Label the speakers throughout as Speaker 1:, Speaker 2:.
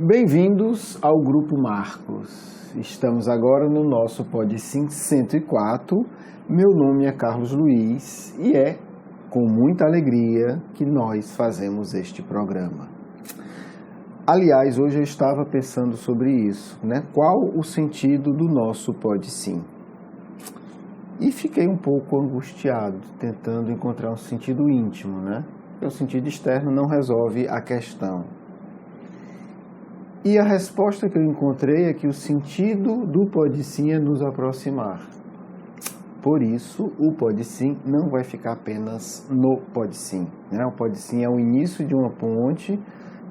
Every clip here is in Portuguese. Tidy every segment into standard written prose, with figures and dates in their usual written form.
Speaker 1: Bem-vindos ao Grupo Marcos. Estamos agora no nosso PodSim 104. Meu nome é Carlos Luiz e é com muita alegria que nós fazemos este programa. Aliás, hoje eu estava pensando sobre isso, né? Qual o sentido do nosso PodSim? E fiquei um pouco angustiado, tentando encontrar um sentido íntimo, né? Porque o sentido externo não resolve a questão. E a resposta que eu encontrei é que o sentido do PodSim é nos aproximar. Por isso, o PodSim não vai ficar apenas no PodSim, né? O PodSim é o início de uma ponte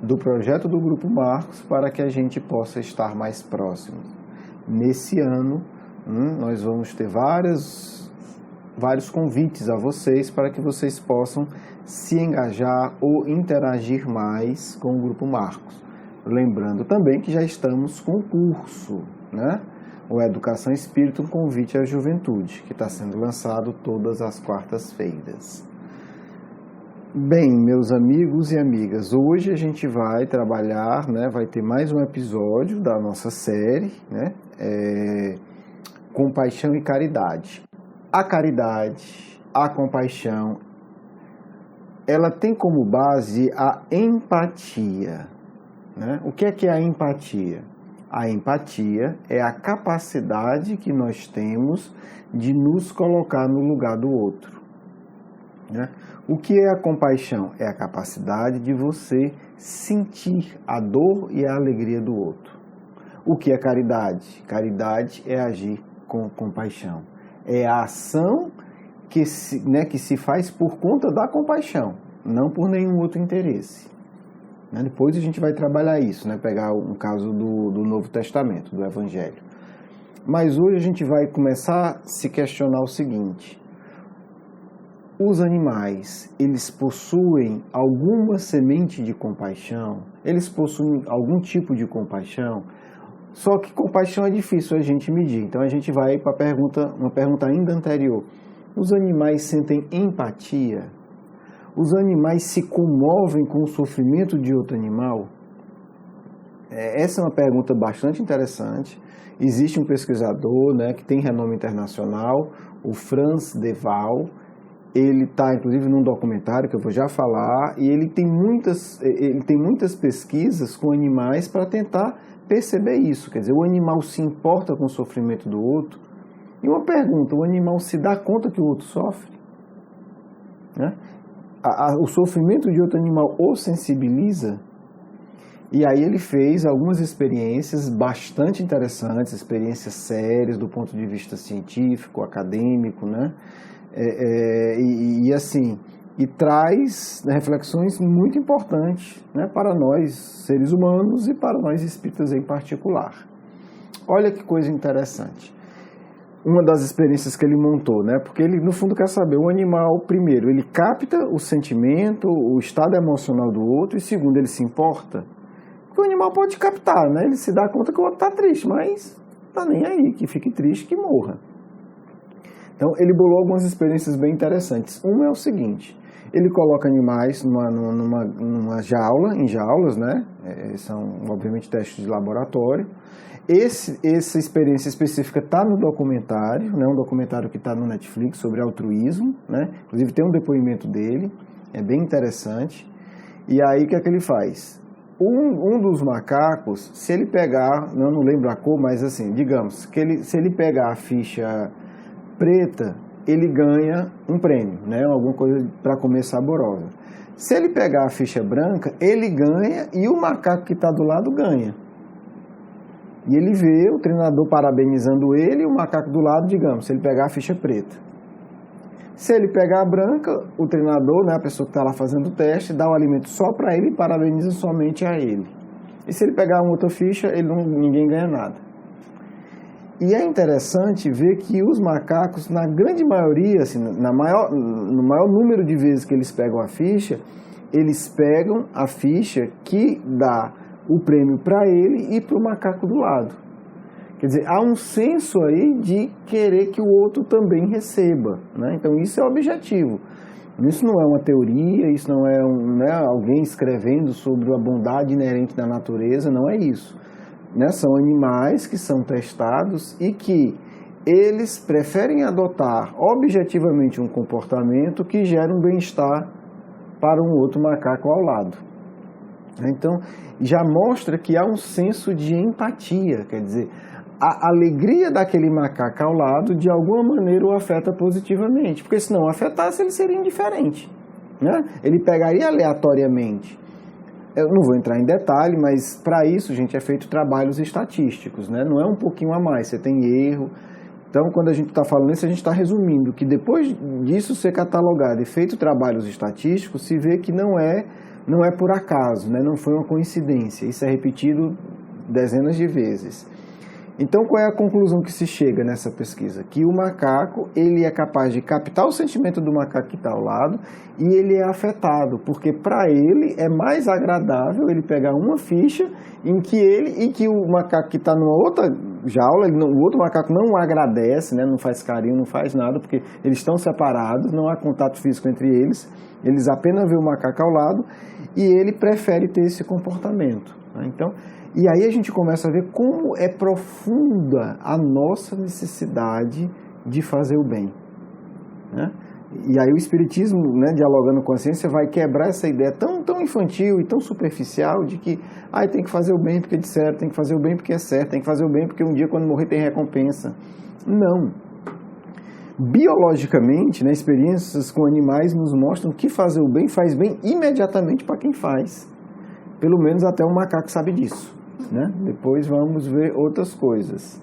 Speaker 1: do projeto do Grupo Marcos para que a gente possa estar mais próximo. Nesse ano, nós vamos ter vários convites a vocês para que vocês possam se engajar ou interagir mais com o Grupo Marcos. Lembrando também que já estamos com o curso, né? O Educação Espírita, um convite à juventude, que está sendo lançado todas as quartas-feiras. Bem, meus amigos e amigas, hoje a gente vai trabalhar, né? Vai ter mais um episódio da nossa série, né? Compaixão e caridade. A caridade, a compaixão, ela tem como base a empatia. O que é a empatia? A empatia é a capacidade que nós temos de nos colocar no lugar do outro. O que é a compaixão? É a capacidade de você sentir a dor e a alegria do outro. O que é caridade? Caridade é agir com compaixão. É a ação que se faz por conta da compaixão, não por nenhum outro interesse. Depois a gente vai trabalhar isso, pegar um caso do Novo Testamento, do Evangelho. Mas hoje a gente vai começar a se questionar o seguinte: os animais, eles possuem alguma semente de compaixão? Eles possuem algum tipo de compaixão? Só que compaixão é difícil a gente medir, então a gente vai para uma pergunta ainda anterior. Os animais sentem empatia? Os animais se comovem com o sofrimento de outro animal? Essa é uma pergunta bastante interessante. Existe um pesquisador, que tem renome internacional, o Frans de Waal. Ele está, inclusive, num documentário que eu vou já falar, e ele tem muitas pesquisas com animais para tentar perceber isso. Quer dizer, o animal se importa com o sofrimento do outro? E uma pergunta, o animal se dá conta que o outro sofre? O sofrimento de outro animal o sensibiliza? E aí ele fez algumas experiências bastante interessantes, experiências sérias do ponto de vista científico, acadêmico, e traz reflexões muito importantes, para nós seres humanos e para nós espíritas em particular. Olha que coisa interessante. Uma das experiências que ele montou, porque ele, no fundo, quer saber, o animal, primeiro, ele capta o sentimento, o estado emocional do outro, e segundo, ele se importa. Porque o animal pode captar, ele se dá conta que o outro está triste, mas está nem aí, que fique triste, que morra. Então, ele bolou algumas experiências bem interessantes. Uma é o seguinte: ele coloca animais numa jaula, em jaulas, são, obviamente, testes de laboratório. Essa experiência específica está no documentário, um documentário que está no Netflix sobre altruísmo, inclusive tem um depoimento dele, é bem interessante. E aí o que é que ele faz? Um dos macacos, se ele pegar, não lembro a cor, mas assim, digamos, se ele pegar a ficha preta, ele ganha um prêmio, alguma coisa para comer saborosa. Se ele pegar a ficha branca, ele ganha e o macaco que está do lado ganha. E ele vê o treinador parabenizando ele e o macaco do lado, digamos, se ele pegar a ficha preta. Se ele pegar a branca, o treinador, a pessoa que está lá fazendo o teste, dá o alimento só para ele e parabeniza somente a ele. E se ele pegar uma outra ficha, ninguém ganha nada. E é interessante ver que os macacos, na grande maioria, assim, no maior número de vezes que eles pegam a ficha, eles pegam a ficha que dá o prêmio para ele e para o macaco do lado. Quer dizer, há um senso aí de querer que o outro também receba, Então isso é o objetivo. Isso não é uma teoria, isso não é, alguém escrevendo sobre a bondade inerente da natureza, não é isso. São animais que são testados e que eles preferem adotar objetivamente um comportamento que gera um bem-estar para um outro macaco ao lado. Então, já mostra que há um senso de empatia, quer dizer, a alegria daquele macaco ao lado, de alguma maneira, o afeta positivamente, porque se não afetasse, ele seria indiferente, né? Ele pegaria aleatoriamente. Eu não vou entrar em detalhe, mas para isso, gente, é feito trabalhos estatísticos, né? Não é um pouquinho a mais, você tem erro. Então, quando a gente está falando isso, a gente está resumindo que depois disso ser catalogado e feito trabalhos estatísticos, se vê que não é por acaso, né? Não foi uma coincidência, isso é repetido dezenas de vezes. Então, qual é a conclusão que se chega nessa pesquisa? Que o macaco, ele é capaz de captar o sentimento do macaco que está ao lado e ele é afetado, porque para ele é mais agradável ele pegar uma ficha em que o macaco que está numa outra jaula, o outro macaco não agradece, né, não faz carinho, não faz nada, porque eles estão separados, não há contato físico entre eles apenas veem o macaco ao lado e ele prefere ter esse comportamento, né? Então, e aí a gente começa a ver como é profunda a nossa necessidade de fazer o bem, né? E aí o Espiritismo, né, dialogando com a ciência, vai quebrar essa ideia tão infantil e tão superficial de que tem que fazer o bem porque disseram, tem que fazer o bem porque é certo, tem que fazer o bem porque um dia quando morrer tem recompensa. Não. Biologicamente, né, experiências com animais nos mostram que fazer o bem faz bem imediatamente para quem faz. Pelo menos até o macaco sabe disso, né? Depois vamos ver outras coisas.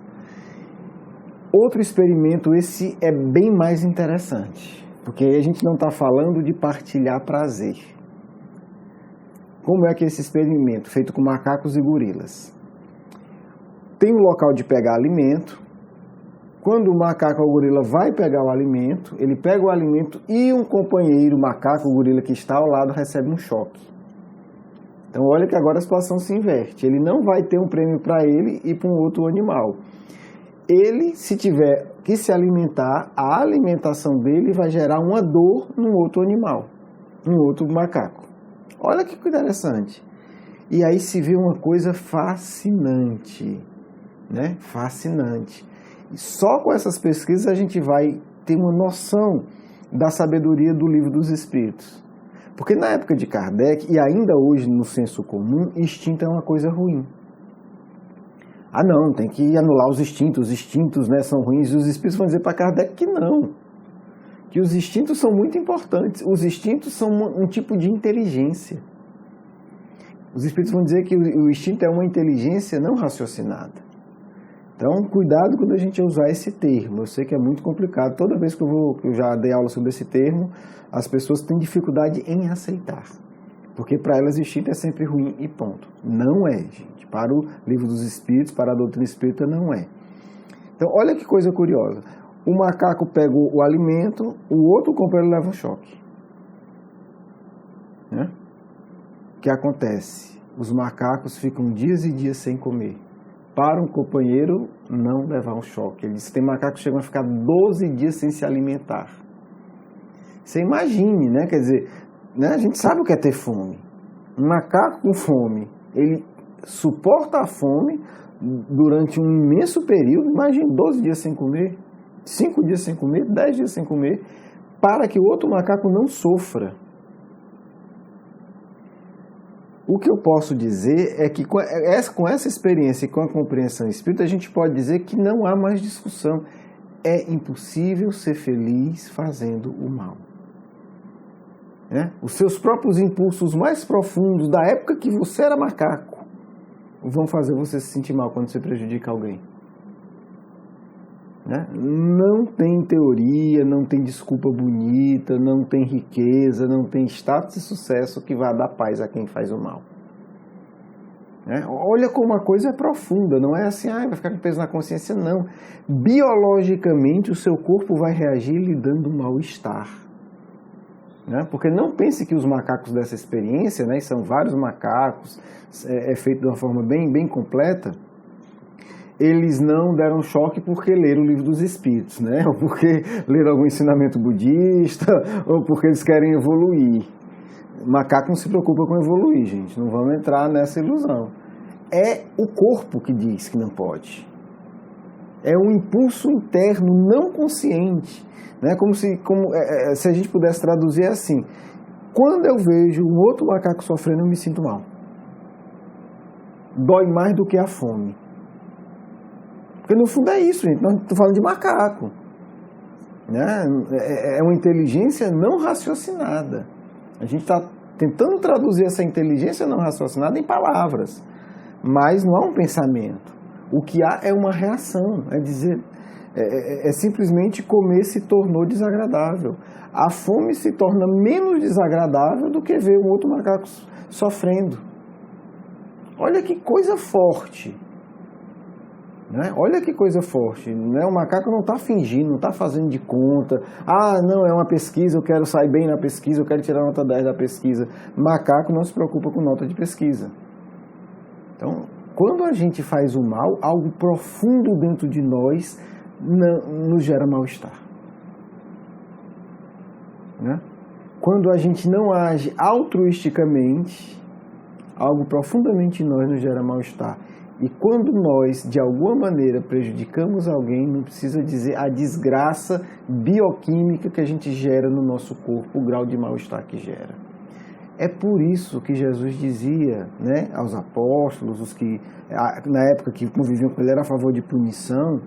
Speaker 1: Outro experimento, esse é bem mais interessante, porque a gente não está falando de partilhar prazer. Como é que esse experimento, feito com macacos e gorilas? Tem um local de pegar alimento. Quando o macaco ou o gorila vai pegar o alimento, ele pega o alimento e um companheiro, o macaco ou gorila que está ao lado, recebe um choque. Então, olha que agora a situação se inverte. Ele não vai ter um prêmio para ele e para um outro animal. Ele, se tiver que se alimentar, a alimentação dele vai gerar uma dor num outro animal, num outro macaco. Olha que interessante. E aí se vê uma coisa fascinante, né? Fascinante. E só com essas pesquisas a gente vai ter uma noção da sabedoria do Livro dos Espíritos. Porque na época de Kardec, e ainda hoje no senso comum, instinto é uma coisa ruim. Não, tem que anular os instintos, né, são ruins. E os espíritos vão dizer para Kardec que não. Que os instintos são muito importantes. Os instintos são um tipo de inteligência. Os espíritos vão dizer que o instinto é uma inteligência não raciocinada. Então, cuidado quando a gente usar esse termo. Eu sei que é muito complicado. Toda vez que eu já dei aula sobre esse termo, as pessoas têm dificuldade em aceitar. Porque para elas o instinto é sempre ruim e ponto. Não é, gente. Para o Livro dos Espíritos, para a doutrina espírita, não é. Então, olha que coisa curiosa. O macaco pega o alimento, o outro companheiro leva um choque. Né? O que acontece? Os macacos ficam dias e dias sem comer. Para um companheiro não levar um choque. Ele disse que tem macacos que chegam a ficar 12 dias sem se alimentar. Você imagine, né? Quer dizer, né? A gente sabe o que é ter fome. Um macaco com fome, ele suporta a fome durante um imenso período. Imagine 12 dias sem comer, 5 dias sem comer, 10 dias sem comer, para que o outro macaco não sofra. O que eu posso dizer é que com essa experiência e com a compreensão espírita, a gente pode dizer que não há mais discussão. É impossível ser feliz fazendo o mal. Né? Os seus próprios impulsos mais profundos, da época que você era macaco, vão fazer você se sentir mal quando você prejudica alguém. Né? Não tem teoria, não tem desculpa bonita, não tem riqueza, não tem status e sucesso que vá dar paz a quem faz o mal. Né? Olha como a coisa é profunda, não é assim, vai ficar com peso na consciência, não. Biologicamente o seu corpo vai reagir lhe dando um mal-estar. Né? Porque não pense que os macacos dessa experiência, né, são vários macacos, é feito de uma forma bem completa, eles não deram choque porque leram o Livro dos Espíritos, né? Ou porque leram algum ensinamento budista, ou porque eles querem evoluir. O macaco não se preocupa com evoluir, gente. Não vamos entrar nessa ilusão. É o corpo que diz que não pode. É um impulso interno não consciente. Né? Como se a gente pudesse traduzir assim. Quando eu vejo um outro macaco sofrendo, eu me sinto mal. Dói mais do que a fome. Porque no fundo é isso, gente. Nós estamos falando de macaco. Né? É uma inteligência não raciocinada. A gente está tentando traduzir essa inteligência não raciocinada em palavras. Mas não há um pensamento. O que há é uma reação. É dizer, simplesmente comer se tornou desagradável. A fome se torna menos desagradável do que ver um outro macaco sofrendo. Olha que coisa forte. Né? Olha que coisa forte. Né? O macaco não está fingindo, não está fazendo de conta. Ah, não, é uma pesquisa, eu quero sair bem na pesquisa, eu quero tirar nota 10 da pesquisa. Macaco não se preocupa com nota de pesquisa. Então, quando a gente faz o mal, algo profundo dentro de nós nos gera mal-estar. Né? Quando a gente não age altruisticamente, algo profundamente em nós nos gera mal-estar. E quando nós, de alguma maneira, prejudicamos alguém, não precisa dizer a desgraça bioquímica que a gente gera no nosso corpo, o grau de mal-estar que gera. É por isso que Jesus dizia, né, aos apóstolos, os que na época que conviviam com ele, era a favor de punição,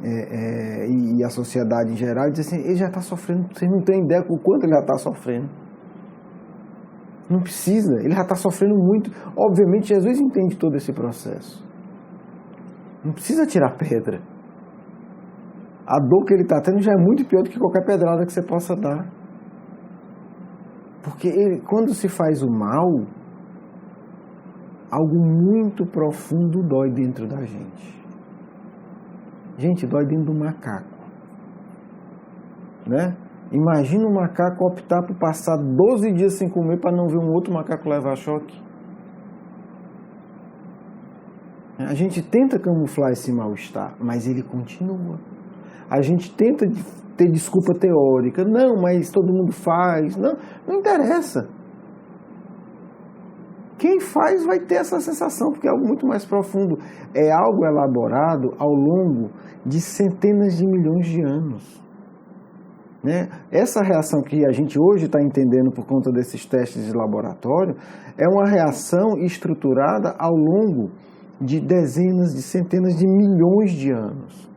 Speaker 1: e a sociedade em geral, ele dizia assim, ele já está sofrendo, vocês não têm ideia do quanto ele já está sofrendo. Não precisa, ele já está sofrendo muito. Obviamente, Jesus entende todo esse processo. Não precisa tirar pedra. A dor que ele está tendo já é muito pior do que qualquer pedrada que você possa dar. Porque quando se faz o mal, algo muito profundo dói dentro da gente. Gente, dói dentro do macaco. Né? Imagina um macaco optar por passar 12 dias sem comer para não ver um outro macaco levar choque. A gente tenta camuflar esse mal-estar, mas ele continua. A gente tenta ter desculpa teórica. Não, mas todo mundo faz. Não interessa. Quem faz vai ter essa sensação, porque é algo muito mais profundo. É algo elaborado ao longo de centenas de milhões de anos. Né? Essa reação que a gente hoje está entendendo por conta desses testes de laboratório é uma reação estruturada ao longo de dezenas, de centenas de milhões de anos.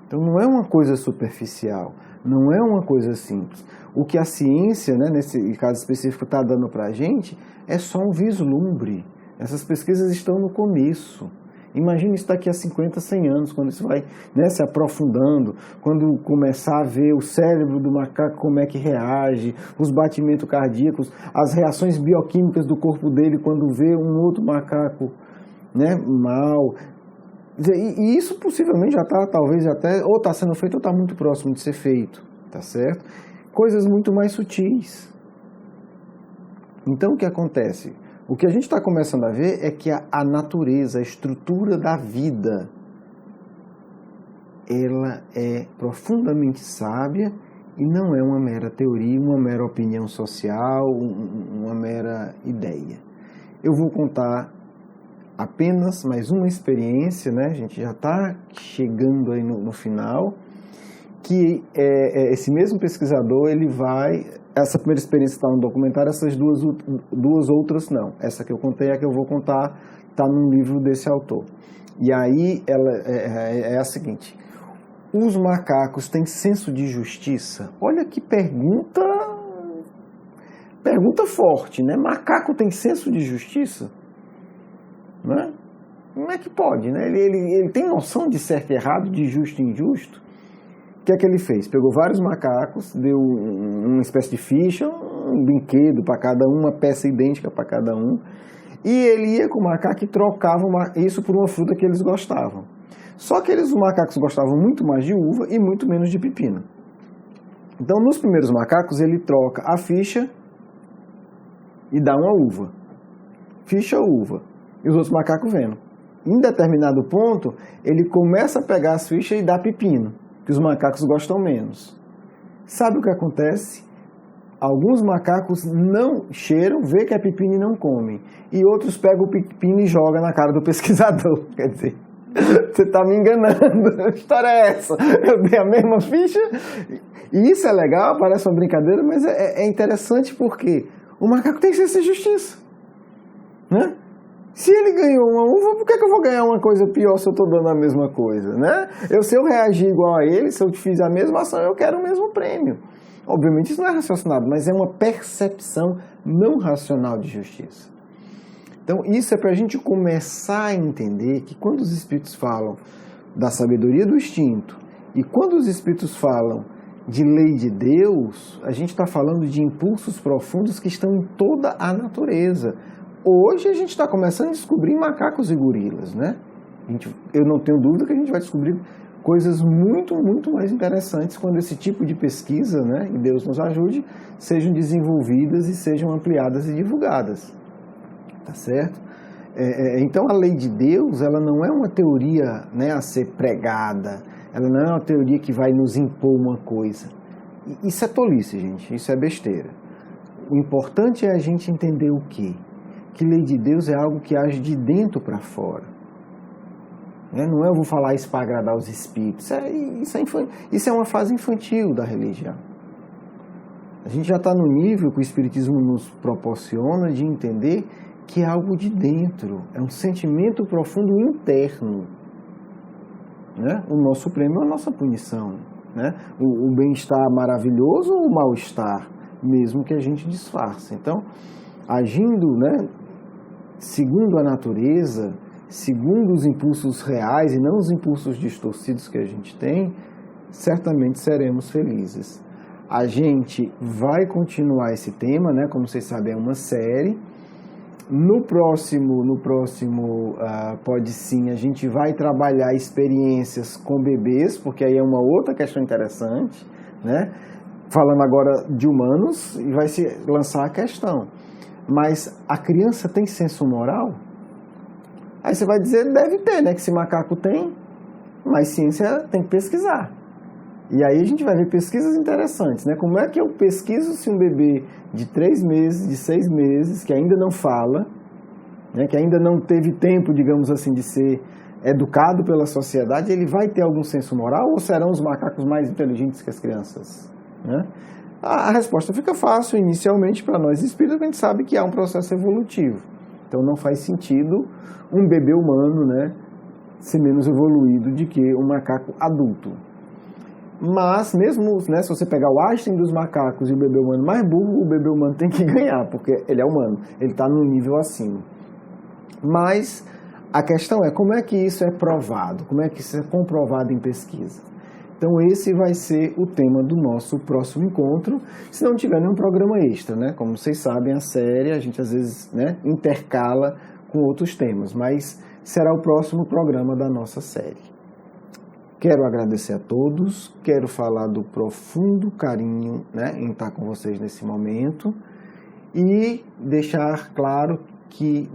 Speaker 1: Então não é uma coisa superficial, não é uma coisa simples. O que a ciência, né, nesse caso específico, está dando para a gente é só um vislumbre. Essas pesquisas estão no começo. Imagina isso daqui a 50, 100 anos, quando isso vai, né, se aprofundando, quando começar a ver o cérebro do macaco como é que reage, os batimentos cardíacos, as reações bioquímicas do corpo dele quando vê um outro macaco, né, mal. E isso possivelmente já está, talvez até, ou está sendo feito ou está muito próximo de ser feito, tá certo? Coisas muito mais sutis. Então o que acontece? O que a gente está começando a ver é que a natureza, a estrutura da vida, ela é profundamente sábia e não é uma mera teoria, uma mera opinião social, uma mera ideia. Eu vou contar apenas mais uma experiência, né? A gente já está chegando aí no final, que esse mesmo pesquisador, ele vai... Essa primeira experiência está no documentário, essas duas outras não. Essa que eu contei, a que eu vou contar, está num livro desse autor. E aí ela é a seguinte: os macacos têm senso de justiça? Olha que pergunta forte, né? Macaco tem senso de justiça? Né? Como é que pode, né? Ele tem noção de certo e errado, de justo e injusto? O que é que ele fez? Pegou vários macacos, deu uma espécie de ficha, um brinquedo para cada um, uma peça idêntica para cada um, e ele ia com o macaco e trocava isso por uma fruta que eles gostavam. Só que os macacos gostavam muito mais de uva e muito menos de pepino. Então, nos primeiros macacos, ele troca a ficha e dá uma uva. Ficha ou uva. E os outros macacos vendo. em determinado ponto, ele começa a pegar as fichas e dar pepino, que os macacos gostam menos. Sabe o que acontece? Alguns macacos não cheiram, vê que é pepino e não comem. E outros pegam o pepino e jogam na cara do pesquisador. Quer dizer, você está me enganando. Que história é essa? Eu dei a mesma ficha. E isso é legal, parece uma brincadeira, mas é interessante porque o macaco tem senso de justiça. Né? Se ele ganhou uma uva, por que eu vou ganhar uma coisa pior se eu estou dando a mesma coisa? Né? Se eu reagir igual a ele, se eu fiz a mesma ação, eu quero o mesmo prêmio. Obviamente isso não é raciocinado, mas é uma percepção não racional de justiça. Então isso é para a gente começar a entender que quando os espíritos falam da sabedoria do instinto e quando os espíritos falam de lei de Deus, a gente está falando de impulsos profundos que estão em toda a natureza. Hoje a gente está começando a descobrir macacos e gorilas, né? Eu não tenho dúvida que a gente vai descobrir coisas muito, muito mais interessantes quando esse tipo de pesquisa, né, e Deus nos ajude, sejam desenvolvidas e sejam ampliadas e divulgadas. Tá certo? Então a lei de Deus, ela não é uma teoria, né, a ser pregada, ela não é uma teoria que vai nos impor uma coisa. Isso é tolice, gente, isso é besteira. O importante é a gente entender o quê? Que lei de Deus é algo que age de dentro para fora. Não é eu vou falar isso para agradar os espíritos. Isso é uma fase infantil da religião. A gente já está no nível que o espiritismo nos proporciona de entender que é algo de dentro. É um sentimento profundo interno. Né? O nosso prêmio é a nossa punição. Né? O bem-estar maravilhoso ou o mal-estar, mesmo que a gente disfarce. Então, agindo, né, segundo a natureza, segundo os impulsos reais e não os impulsos distorcidos que a gente tem, certamente seremos felizes. A gente vai continuar esse tema, né? Como vocês sabem, é uma série. No próximo Pode Sim, a gente vai trabalhar experiências com bebês, porque aí é uma outra questão interessante, né? Falando agora de humanos, e vai se lançar a questão. Mas a criança tem senso moral? Aí você vai dizer, deve ter, né? Que se macaco tem, mas ciência tem que pesquisar. E aí a gente vai ver pesquisas interessantes, né? Como é que eu pesquiso se um bebê de 3 meses, de 6 meses, que ainda não fala, né? Que ainda não teve tempo, digamos assim, de ser educado pela sociedade, ele vai ter algum senso moral ou serão os macacos mais inteligentes que as crianças? Né? A resposta fica fácil, inicialmente, para nós espíritas, a gente sabe que há um processo evolutivo. Então não faz sentido um bebê humano, né, ser menos evoluído do que um macaco adulto. Mas mesmo, né, se você pegar o Einstein dos macacos e o bebê humano mais burro, o bebê humano tem que ganhar, porque ele é humano, ele está num nível acima. Mas a questão é como é que isso é provado, como é que isso é comprovado em pesquisa. Então esse vai ser o tema do nosso próximo encontro, se não tiver nenhum programa extra, né? Como vocês sabem, a série a gente às vezes, né, intercala com outros temas, mas será o próximo programa da nossa série. Quero agradecer a todos, quero falar do profundo carinho, né, em estar com vocês nesse momento e deixar claro que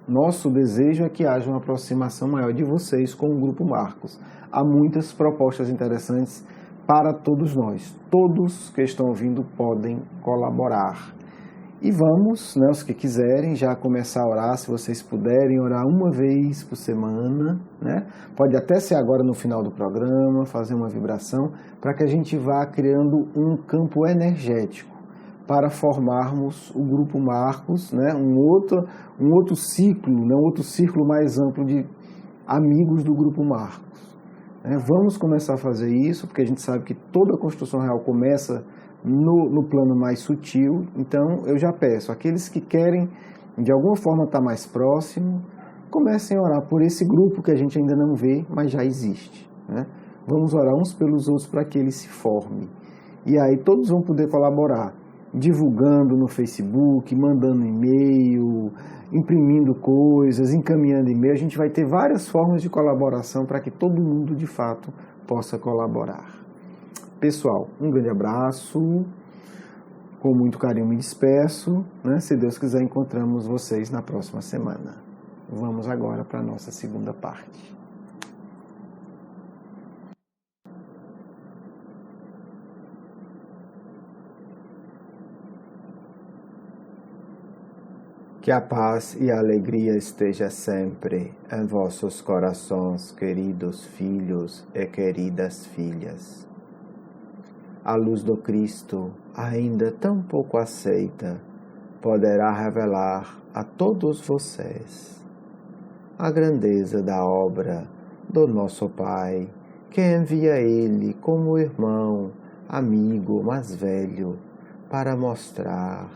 Speaker 1: nosso desejo é que haja uma aproximação maior de vocês com o Grupo Marcos. Há muitas propostas interessantes para todos nós. Todos que estão ouvindo podem colaborar. E vamos, né, os que quiserem, já começar a orar, se vocês puderem, orar uma vez por semana, né? Pode até ser agora no final do programa, fazer uma vibração, para que a gente vá criando um campo energético para formarmos o Grupo Marcos, né? um outro ciclo, né? Um outro círculo mais amplo de amigos do Grupo Marcos. Vamos começar a fazer isso, porque a gente sabe que toda a construção real começa no plano mais sutil. Então eu já peço, aqueles que querem de alguma forma estar mais próximo, comecem a orar por esse grupo que a gente ainda não vê, mas já existe, né? Vamos orar uns pelos outros para que ele se forme. E aí todos vão poder colaborar, divulgando no Facebook, mandando e-mail, imprimindo coisas, encaminhando e-mail. A gente vai ter várias formas de colaboração para que todo mundo, de fato, possa colaborar. Pessoal, um grande abraço, com muito carinho me despeço, né? Se Deus quiser, encontramos vocês na próxima semana. Vamos agora para a nossa segunda parte. Que a paz e a alegria esteja sempre em vossos corações, queridos filhos e queridas filhas. A luz do Cristo, ainda tão pouco aceita, poderá revelar a todos vocês a grandeza da obra do nosso Pai, que envia Ele como irmão, amigo mais velho, para mostrar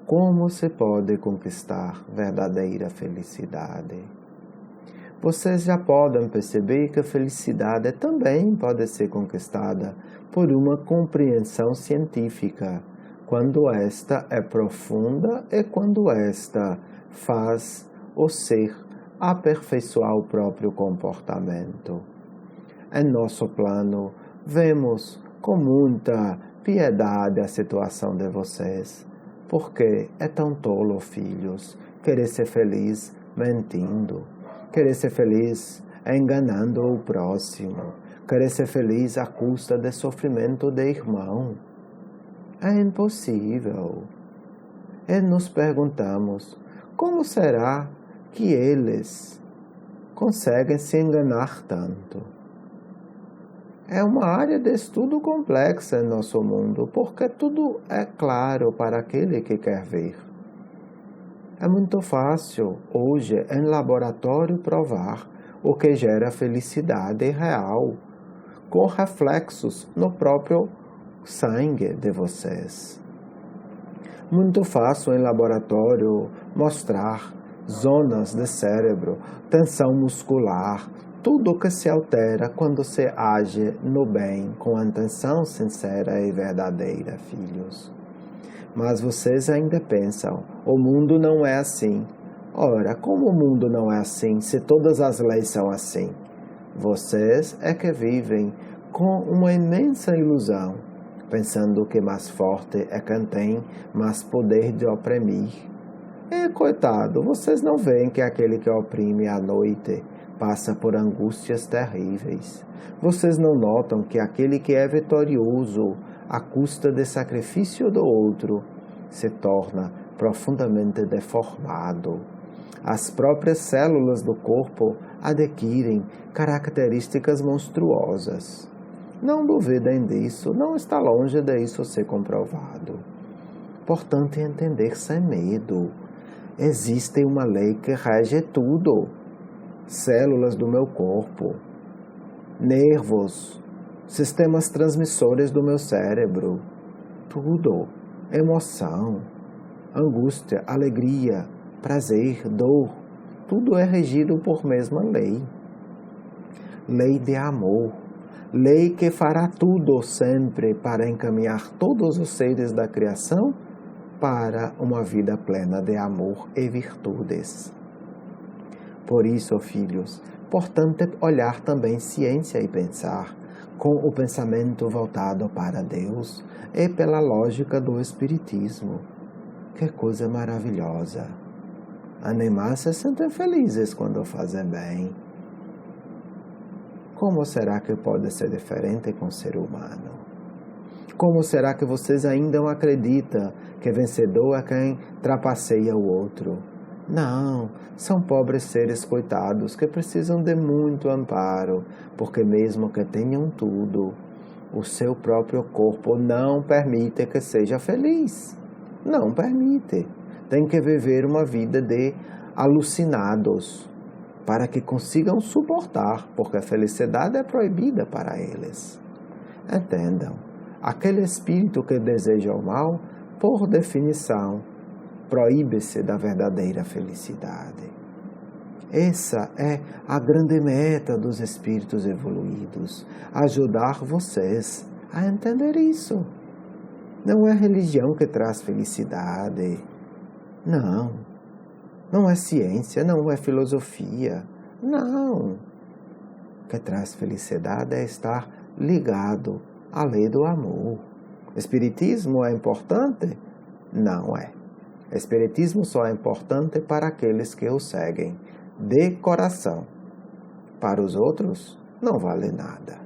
Speaker 1: como se pode conquistar verdadeira felicidade. Vocês já podem perceber que a felicidade também pode ser conquistada por uma compreensão científica, quando esta é profunda e quando esta faz o ser aperfeiçoar o próprio comportamento. Em nosso plano, vemos com muita piedade a situação de vocês, porque é tão tolo, filhos, querer ser feliz mentindo, querer ser feliz enganando o próximo, querer ser feliz à custa de sofrimento de irmão. É impossível. E nos perguntamos, como será que eles conseguem se enganar tanto? É uma área de estudo complexa em nosso mundo, porque tudo é claro para aquele que quer ver. É muito fácil, hoje, em laboratório, provar o que gera felicidade real, com reflexos no próprio sangue de vocês. Muito fácil em laboratório mostrar zonas de cérebro, tensão muscular, tudo que se altera quando se age no bem, com a intenção sincera e verdadeira, filhos. Mas vocês ainda pensam, o mundo não é assim. Ora, como o mundo não é assim, se todas as leis são assim? Vocês é que vivem com uma imensa ilusão, pensando que mais forte é quem tem mais poder de oprimir. E, coitado, vocês não veem que aquele que oprime à noite passa por angústias terríveis. Vocês não notam que aquele que é vitorioso à custa de sacrifício do outro se torna profundamente deformado. As próprias células do corpo adquirem características monstruosas. Não duvidem disso, não está longe disso ser comprovado. Portanto, entender sem medo. Existe uma lei que rege tudo. Células do meu corpo, nervos, sistemas transmissores do meu cérebro, tudo, emoção, angústia, alegria, prazer, dor, tudo é regido por mesma lei. Lei de amor, lei que fará tudo sempre para encaminhar todos os seres da criação para uma vida plena de amor e virtudes. Por isso, filhos, portanto é olhar também ciência e pensar com o pensamento voltado para Deus e pela lógica do Espiritismo. Que coisa maravilhosa! Animais se sentem felizes quando fazem bem. Como será que pode ser diferente com o ser humano? Como será que vocês ainda não acreditam que vencedor é quem trapaceia o outro? Não, são pobres seres coitados que precisam de muito amparo, porque mesmo que tenham tudo, o seu próprio corpo não permite que seja feliz. Não permite. Tem que viver uma vida de alucinados, para que consigam suportar, porque a felicidade é proibida para eles. Entendam, aquele espírito que deseja o mal, por definição, proíbe-se da verdadeira felicidade. Essa é a grande meta dos espíritos evoluídos, ajudar vocês a entender isso. Não é religião que traz felicidade. Não. Não é ciência, não é filosofia. Não. O que traz felicidade é estar ligado à lei do amor. Espiritismo é importante? Não é. Espiritismo só é importante para aqueles que o seguem de coração. Para os outros, não vale nada.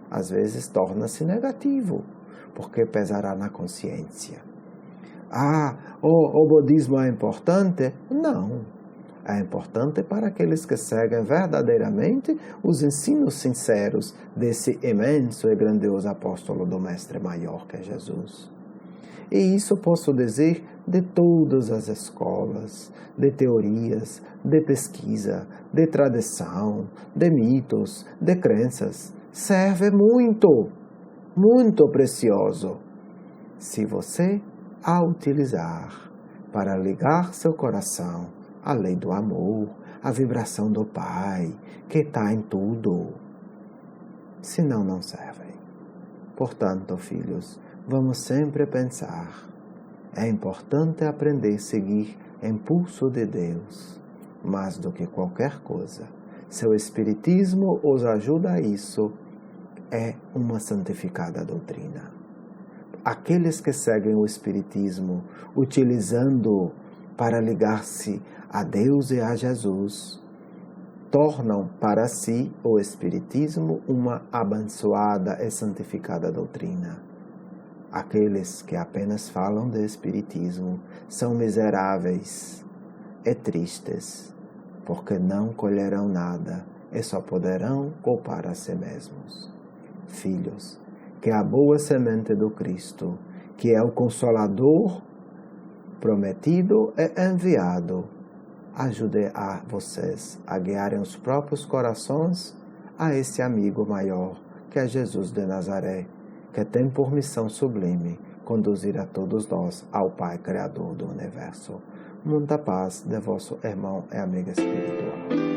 Speaker 1: Às vezes torna-se negativo, porque pesará na consciência. O budismo é importante? Não. É importante para aqueles que seguem verdadeiramente os ensinos sinceros desse imenso e grandioso apóstolo do Mestre Maior, que é Jesus. E isso posso dizer de todas as escolas, de teorias, de pesquisa, de tradição, de mitos, de crenças. Serve muito, muito precioso, se você a utilizar para ligar seu coração à lei do amor, à vibração do Pai, que está em tudo. Senão, não servem. Portanto, filhos, vamos sempre pensar. É importante aprender a seguir o impulso de Deus, mais do que qualquer coisa. Se o Espiritismo os ajuda a isso, é uma santificada doutrina. Aqueles que seguem o Espiritismo, utilizando para ligar-se a Deus e a Jesus, tornam para si o Espiritismo uma abençoada e santificada doutrina. Aqueles que apenas falam de Espiritismo são miseráveis e tristes, porque não colherão nada e só poderão culpar a si mesmos. Filhos, que a boa semente do Cristo, que é o Consolador prometido e enviado, ajude a vocês a guiarem os próprios corações a esse amigo maior, que é Jesus de Nazaré, que tem por missão sublime conduzir a todos nós ao Pai Criador do Universo. Muita paz de vosso irmão e amigo espiritual.